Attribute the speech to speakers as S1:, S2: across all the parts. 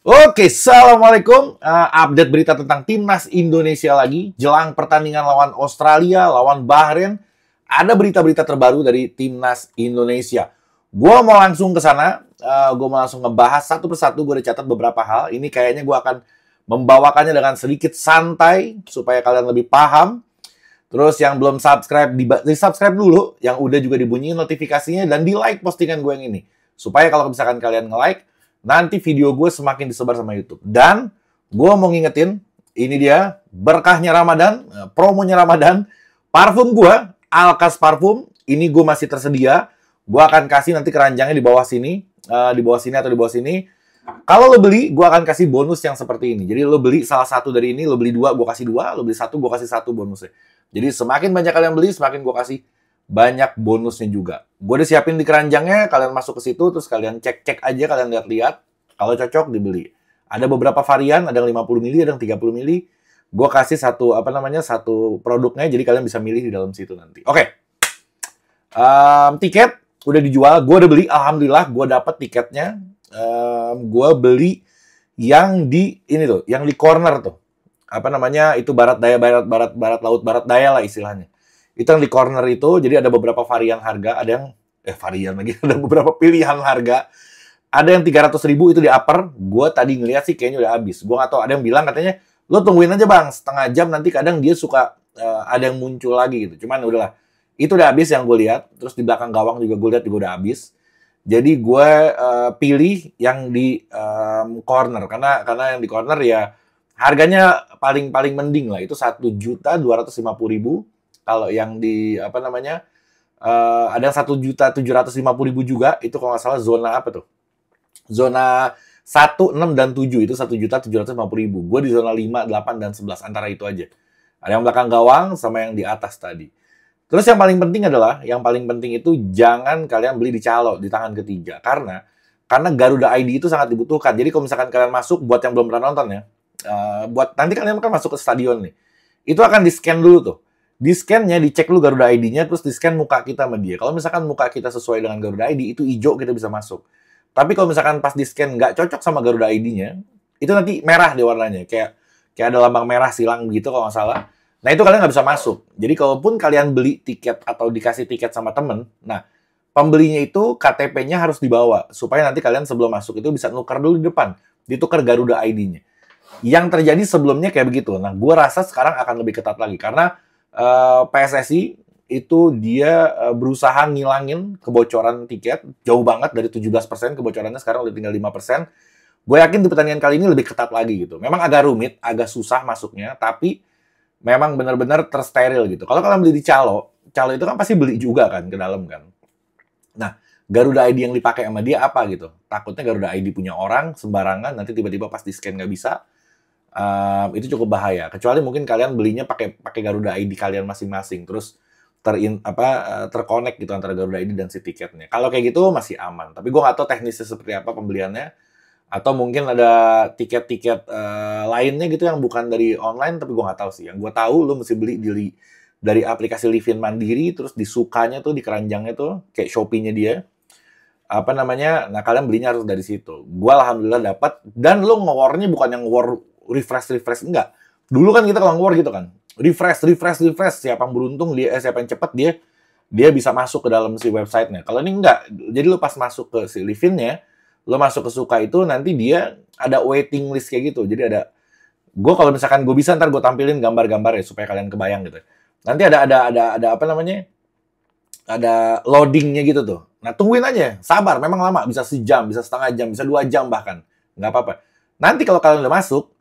S1: Oke, Assalamualaikum. Update berita tentang Timnas Indonesia lagi. Jelang pertandingan lawan Australia, lawan Bahrain. Ada berita-berita terbaru dari Timnas Indonesia. Gue mau langsung ke sana. Gue mau langsung ngebahas satu persatu. Gue udah catat beberapa hal. Ini kayaknya gue akan membawakannya dengan sedikit santai. Supaya kalian lebih paham. Terus yang belum subscribe, di-subscribe dulu. Yang udah juga dibunyiin notifikasinya. Dan di-like postingan gue yang ini. Supaya kalau misalkan kalian nge-like, nanti video gue semakin disebar sama YouTube. Dan gue mau ngingetin, ini dia berkahnya Ramadan, promonya Ramadan. Parfum gue, Alkas Parfum, ini gue masih tersedia. Gue akan kasih nanti keranjangnya di bawah sini, di bawah sini atau di bawah sini. Kalau lo beli, gue akan kasih bonus yang seperti ini. Jadi lo beli salah satu dari ini, lo beli dua, gue kasih dua. Lo beli satu, gue kasih satu bonusnya. Jadi semakin banyak kalian beli, semakin gue kasih banyak bonusnya juga. Gue udah siapin di keranjangnya, kalian masuk ke situ, terus kalian cek-cek aja, kalian lihat-lihat. Kalau cocok, dibeli. Ada beberapa varian, ada yang 50 mili, ada yang 30 mili. Gue kasih satu produknya, jadi kalian bisa milih di dalam situ nanti. Oke. Tiket udah dijual, gue udah beli, alhamdulillah, gue dapet tiketnya. Gue beli yang di ini tuh, yang di corner tuh. Itu barat laut barat daya lah istilahnya. Itu yang di corner itu, jadi ada beberapa varian harga, ada yang varian lagi, ada beberapa pilihan harga. Ada yang 300.000 itu di upper, gue tadi ngeliat sih kayaknya udah habis. Gue nggak tahu, ada yang bilang katanya, lo tungguin aja bang, setengah jam nanti kadang dia suka ada yang muncul lagi gitu. Cuman udahlah, itu udah habis yang gue lihat. Terus di belakang gawang juga gue lihat juga udah habis. Jadi gue pilih yang di corner, karena yang di corner ya harganya paling mending lah, itu 1.250.000. Kalau yang di ada yang 1.750.000 juga, itu kalau nggak salah zona apa tuh? Zona 1, 6, dan 7 itu 1.750.000. Gue di zona 5, 8, dan 11. Antara itu aja. Ada yang belakang gawang sama yang di atas tadi. Terus yang paling penting itu jangan kalian beli di calo, di tangan ketiga. Karena Garuda ID itu sangat dibutuhkan. Jadi kalau misalkan kalian masuk, buat yang belum pernah nonton ya, buat nanti kalian kan masuk ke stadion nih. Itu akan di-scan dulu tuh. Di-scan-nya, dicek dulu Garuda ID-nya, terus di-scan muka kita sama dia. Kalau misalkan muka kita sesuai dengan Garuda ID, itu hijau, kita bisa masuk. Tapi kalau misalkan pas di-scan nggak cocok sama Garuda ID-nya, itu nanti merah deh warnanya. Kayak ada lambang merah silang gitu kalau nggak salah. Nah, itu kalian nggak bisa masuk. Jadi, kalaupun kalian beli tiket atau dikasih tiket sama temen, nah, pembelinya itu KTP-nya harus dibawa. Supaya nanti kalian sebelum masuk itu bisa nuker dulu di depan. Ditukar Garuda ID-nya. Yang terjadi sebelumnya kayak begitu. Nah, gue rasa sekarang akan lebih ketat lagi. Karena PSSI itu dia berusaha ngilangin kebocoran tiket jauh banget, dari 17% kebocorannya sekarang udah tinggal 5%. Gue yakin di pertandingan kali ini lebih ketat lagi gitu. Memang agak rumit, agak susah masuknya, tapi memang benar-benar tersteril gitu. Kalau kalian beli di calo itu kan pasti beli juga kan ke dalam kan. Nah, Garuda ID yang dipakai sama dia apa gitu? Takutnya Garuda ID punya orang sembarangan, nanti tiba-tiba pas di scan nggak bisa. Itu cukup bahaya. Kecuali mungkin kalian belinya pakai Garuda ID kalian masing-masing, terus terkonek gitu antara Garuda ID dan si tiketnya. Kalau kayak gitu masih aman. Tapi gue nggak tahu teknisnya seperti apa pembeliannya. Atau mungkin ada tiket-tiket lainnya gitu yang bukan dari online, tapi gue nggak tahu sih. Yang gue tahu lo mesti beli dari aplikasi Livin Mandiri, terus di sukanya tuh, di keranjangnya tuh, kayak Shopee-nya dia. Nah kalian belinya harus dari situ. Gue alhamdulillah dapat. Dan lo nge-war-nya bukan yang war refresh, enggak. Dulu kan kita kalau nge-war gitu kan, refresh. Siapa yang beruntung siapa yang cepat dia bisa masuk ke dalam si websitenya. Kalau ini enggak. Jadi lo pas masuk ke si Livin-nya, lo masuk ke suka itu, nanti dia ada waiting list kayak gitu. Jadi gue kalau misalkan gue bisa, ntar gue tampilin gambar-gambar ya supaya kalian kebayang gitu. Nanti ada loadingnya gitu tuh. Nah, tungguin aja, sabar, memang lama, bisa sejam, bisa setengah jam, bisa 2 jam bahkan, nggak apa-apa. Nanti kalau kalian udah masuk,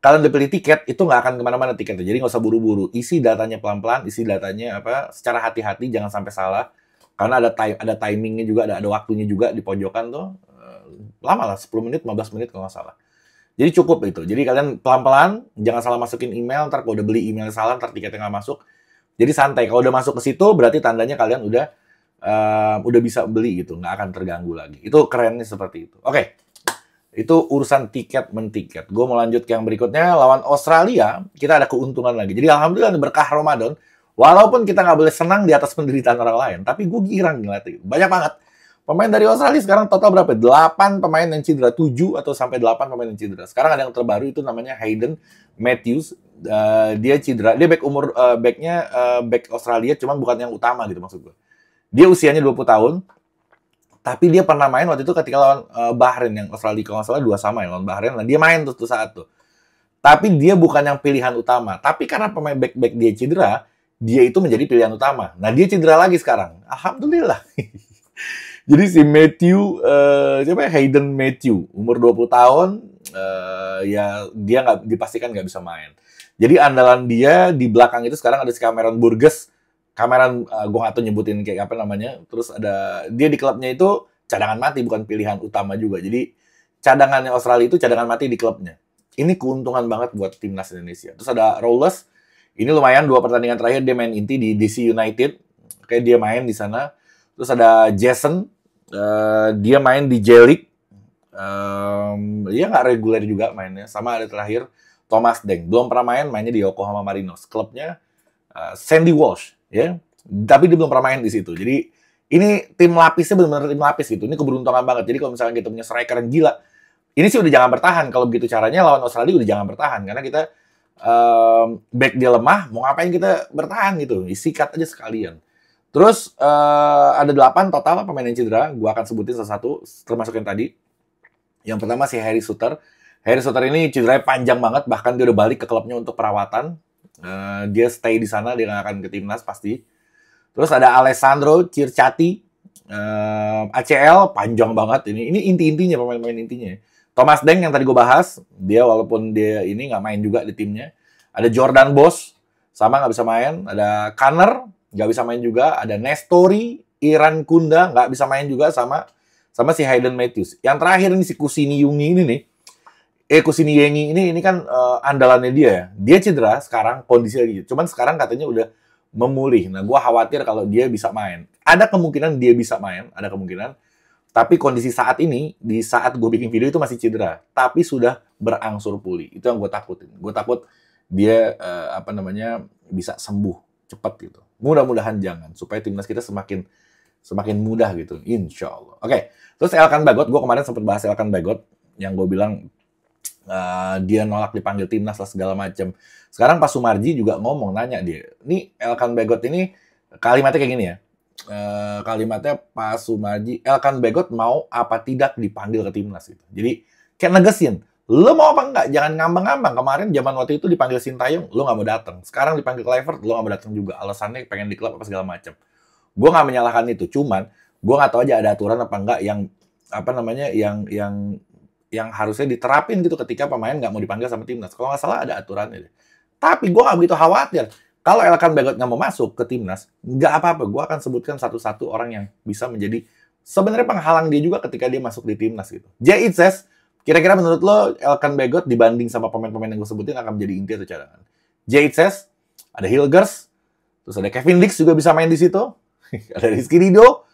S1: kalian udah pilih tiket, itu nggak akan kemana-mana tiketnya. Jadi nggak usah buru-buru, isi datanya pelan-pelan, isi datanya secara hati-hati, jangan sampai salah. Karena ada timingnya juga, ada waktunya juga di pojokan tuh. Lama lah, 10 menit, 15 menit kalau nggak salah. Jadi cukup itu. Jadi kalian pelan-pelan, jangan salah masukin email, ntar kalau udah beli email salah, ntar tiketnya nggak masuk. Jadi santai. Kalau udah masuk ke situ, berarti tandanya kalian udah bisa beli gitu, nggak akan terganggu lagi. Itu kerennya seperti itu. Oke, itu urusan tiket mentiket. Gue mau lanjut ke yang berikutnya. Lawan Australia, kita ada keuntungan lagi. Jadi alhamdulillah berkah Ramadan. Walaupun kita nggak boleh senang di atas penderitaan orang lain, tapi gue girang ngeliatnya. Banyak banget Pemain dari Australia sekarang total berapa? 8 pemain yang cedera, 7 atau sampai 8 pemain yang cedera. Sekarang ada yang terbaru itu namanya Hayden Matthews. Dia cedera, dia back Australia, cuman bukan yang utama gitu maksud gue. Dia usianya 20 tahun, tapi dia pernah main waktu itu ketika lawan Bahrain, yang Australia kalau nggak salah 2-2 ya lawan Bahrain. Nah, dia main tuh saat tuh. Tapi dia bukan yang pilihan utama. Tapi karena pemain back dia cedera, dia itu menjadi pilihan utama. Nah, dia cedera lagi sekarang. Alhamdulillah. Jadi si Hayden Matthew, umur 20 tahun, ya dia dipastikan nggak bisa main. Jadi andalan dia di belakang itu sekarang ada si Cameron Burgess. Cameron, gue nggak tahu nyebutin kayak apa namanya. Terus ada, dia di klubnya itu cadangan mati, bukan pilihan utama juga. Jadi cadangannya Australia itu cadangan mati di klubnya. Ini keuntungan banget buat timnas Indonesia. Terus ada Rowles, ini lumayan 2 pertandingan terakhir dia main inti di DC United. Kayak dia main di sana. Terus ada Jason, dia main di J-League. Dia nggak reguler juga mainnya. Sama ada terakhir Thomas Deng. Belum pernah mainnya di Yokohama Marinos. Klubnya Sandy Walsh, ya. Tapi dia belum pernah main di situ. Jadi ini tim lapisnya benar-benar tim lapis gitu. Ini keberuntungan banget. Jadi kalau misalnya kita punya striker yang gila, ini sih udah jangan bertahan. Kalau begitu caranya lawan Australia udah jangan bertahan. Karena kita back dia lemah, mau ngapain kita bertahan gitu. Sikat aja sekalian. Terus ada 8 total pemain yang cedera. Gue akan sebutin satu-satu, termasuk yang tadi. Yang pertama si Harry Suter. Harry Suter ini cederanya panjang banget, bahkan dia udah balik ke klubnya untuk perawatan. Dia stay di sana, dia nggak akan ke timnas pasti. Terus ada Alessandro Circati, ACL panjang banget ini. Ini inti-intinya, pemain-pemain intinya. Thomas Deng yang tadi gue bahas, dia walaupun dia ini nggak main juga di timnya. Ada Jordan Boss, sama nggak bisa main. Ada Kanner, nggak bisa main juga. Ada Nestori, Iran Kunda, nggak bisa main juga sama si Hayden Matthews. Yang terakhir ini si Kusini Yungi ini nih. Kusini Yengi ini kan andalannya dia ya. Dia cedera sekarang, kondisinya gitu. Cuman sekarang katanya udah memulih. Nah, gue khawatir kalau dia bisa main. Ada kemungkinan dia bisa main, ada kemungkinan. Tapi kondisi saat ini, di saat gue bikin video itu masih cedera. Tapi sudah berangsur pulih. Itu yang gue takutin. Gue takut dia bisa sembuh cepat gitu. Mudah-mudahan jangan, supaya timnas kita semakin mudah gitu, insya Allah. Oke, terus Elkan Bagot, gue kemarin sempat bahas Elkan Bagot, yang gue bilang dia nolak dipanggil timnas lah segala macam. Sekarang Pak Sumarji juga nanya dia, nih Elkan Bagot ini kalimatnya kayak gini ya, kalimatnya Pak Sumarji, Elkan Bagot mau apa tidak dipanggil ke timnas gitu. Jadi kayak negesin, lo mau apa enggak? Jangan ngambang-ngambang. Kemarin zaman waktu itu dipanggil Sintayong, lo nggak mau datang. Sekarang dipanggil Kluivert, lo nggak mau datang juga. Alasannya pengen di klub apa segala macam. Gue nggak menyalahkan itu, cuman gue nggak tahu aja ada aturan apa enggak yang harusnya diterapin gitu ketika pemain nggak mau dipanggil sama timnas. Kalau nggak salah ada aturannya deh. Tapi gue nggak begitu khawatir. Kalau Elkan Bagot nggak mau masuk ke timnas, nggak apa-apa. Gue akan sebutkan satu-satu orang yang bisa menjadi sebenarnya penghalang dia juga ketika dia masuk di timnas gitu. Jay Itzes, kira-kira menurut lo Elkan Bagot dibanding sama pemain-pemain yang gue sebutin akan menjadi inti atau cadangan? Jay Itzes, ada Hilgers, terus ada Kevin Dix juga bisa main di situ. Ada Rizky Ridho,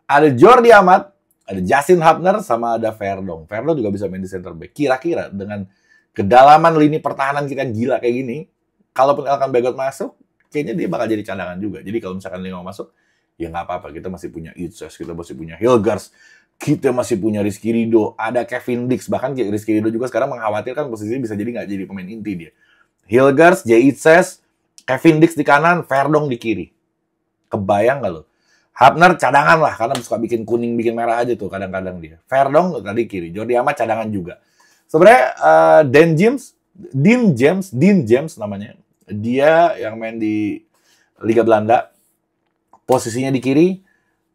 S1: ada Jordi Amat, ada Justin Hubner, sama ada Verdong. Verdong juga bisa main di center back. Kira-kira dengan kedalaman lini pertahanan kita yang gila kayak gini, kalaupun Elkan Bagot masuk, kayaknya dia bakal jadi cadangan juga. Jadi kalau misalkan dia nggak masuk, ya nggak apa-apa. Kita masih punya Itzes, kita masih punya Hilgers, kita masih punya Rizky Ridho, ada Kevin Dix. Bahkan Rizky Ridho juga sekarang mengkhawatirkan posisinya bisa jadi nggak jadi pemain inti dia. Hilgers, Jay Itzes, Kevin Dix di kanan, Verdong di kiri. Kebayang nggak lo? Hubner cadangan lah, karena suka bikin kuning, bikin merah aja tuh kadang-kadang dia. Verdong tadi kiri, Jordi Amat cadangan juga. Sebenarnya Dean James namanya. Dia yang main di Liga Belanda. Posisinya di kiri,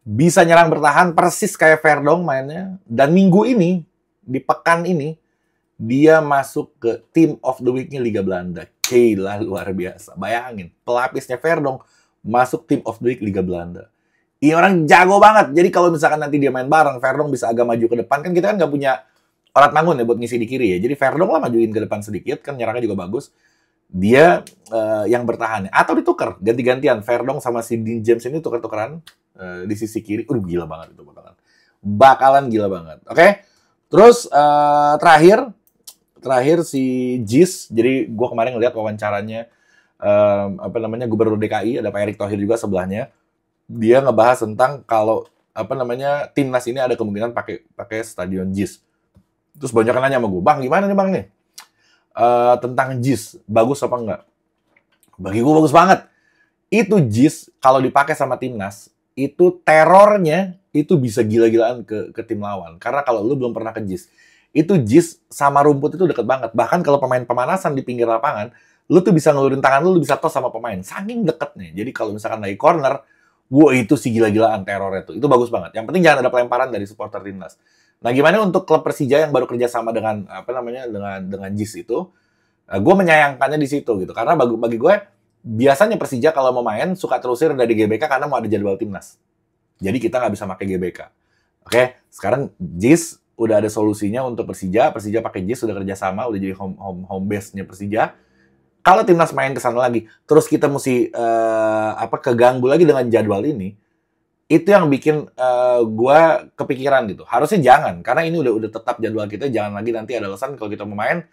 S1: bisa nyerang bertahan persis kayak Verdong mainnya. Dan minggu ini, di pekan ini, dia masuk ke Team of the Week-nya Liga Belanda. Gila, luar biasa. Bayangin, pelapisnya Verdong masuk Team of the Week Liga Belanda. Ini orang jago banget. Jadi kalau misalkan nanti dia main bareng, Verdong bisa agak maju ke depan. Kan kita kan nggak punya Orat Mangun ya buat ngisi di kiri ya. Jadi Verdong lah majuin ke depan sedikit, kan nyerangnya juga bagus. Dia yang bertahan. Atau ditukar, ganti-gantian. Verdong sama si Dean James ini tukar-tukaran di sisi kiri. Gila banget itu bakalan gila banget. Oke. Terus terakhir si Jis. Jadi gue kemarin ngeliat wawancaranya Gubernur DKI, ada Pak Erick Thohir juga sebelahnya. Dia ngebahas tentang kalau timnas ini ada kemungkinan pakai stadion JIS. Terus banyak yang nanya sama gue, Bang, gimana nih Bang nih? Tentang JIS, bagus apa enggak? Bagi gue bagus banget. Itu JIS, kalau dipakai sama timnas, itu terornya itu bisa gila-gilaan ke tim lawan. Karena kalau lu belum pernah ke JIS, itu JIS sama rumput itu deket banget. Bahkan kalau pemain pemanasan di pinggir lapangan, lu tuh bisa ngeluarin tangan lu bisa tos sama pemain. Saking deketnya. Jadi kalau misalkan lagi corner, wah itu sih gila-gilaan terornya tuh. Itu bagus banget. Yang penting jangan ada pelemparan dari supporter timnas. Nah, gimana untuk klub Persija yang baru kerjasama dengan dengan JIS itu? Gue menyayangkannya di situ gitu. Karena bagi gue biasanya Persija kalau mau main suka terusir dari GBK karena mau ada jadwal timnas. Jadi kita nggak bisa pakai GBK. Oke, sekarang JIS udah ada solusinya untuk Persija. Persija pakai JIS, udah kerjasama, udah jadi home base-nya Persija. Kalau timnas main ke sana lagi, terus kita mesti keganggu lagi dengan jadwal ini, itu yang bikin gue kepikiran gitu. Harusnya jangan, karena ini udah tetap jadwal kita. Jangan lagi nanti ada alasan kalau kita mau main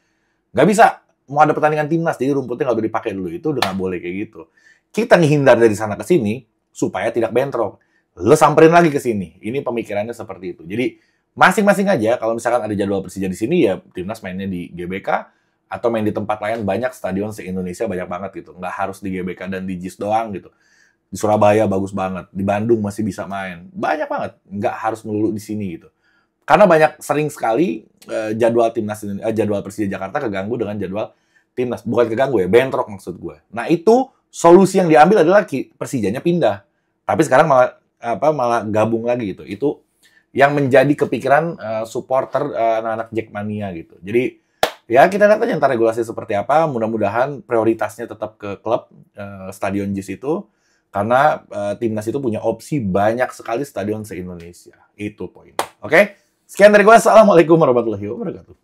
S1: nggak bisa, mau ada pertandingan timnas, jadi rumputnya nggak boleh dipakai dulu. Itu udah nggak boleh kayak gitu. Kita ngehindar dari sana ke sini supaya tidak bentrok. Lo samperin lagi ke sini. Ini pemikirannya seperti itu. Jadi masing-masing aja. Kalau misalkan ada jadwal Persija di sini, ya timnas mainnya di GBK atau main di tempat lain. Banyak stadion se-Indonesia banyak banget gitu. Nggak harus di GBK dan di JIS doang gitu. Di Surabaya bagus banget. Di Bandung masih bisa main. Banyak banget. Nggak harus melulu di sini gitu. Karena sering sekali jadwal jadwal Persija Jakarta keganggu dengan jadwal timnas. Bukan keganggu ya, bentrok maksud gue. Nah itu solusi yang diambil adalah Persijanya pindah. Tapi sekarang malah gabung lagi gitu. Itu yang menjadi kepikiran supporter anak-anak Jackmania gitu. Jadi ya kita lihat aja ntar regulasi seperti apa. Mudah-mudahan prioritasnya tetap ke klub stadion JIS itu. Karena timnas itu punya opsi banyak sekali stadion se-Indonesia. Itu poinnya. Oke? Sekian dari gue. Assalamualaikum warahmatullahi wabarakatuh.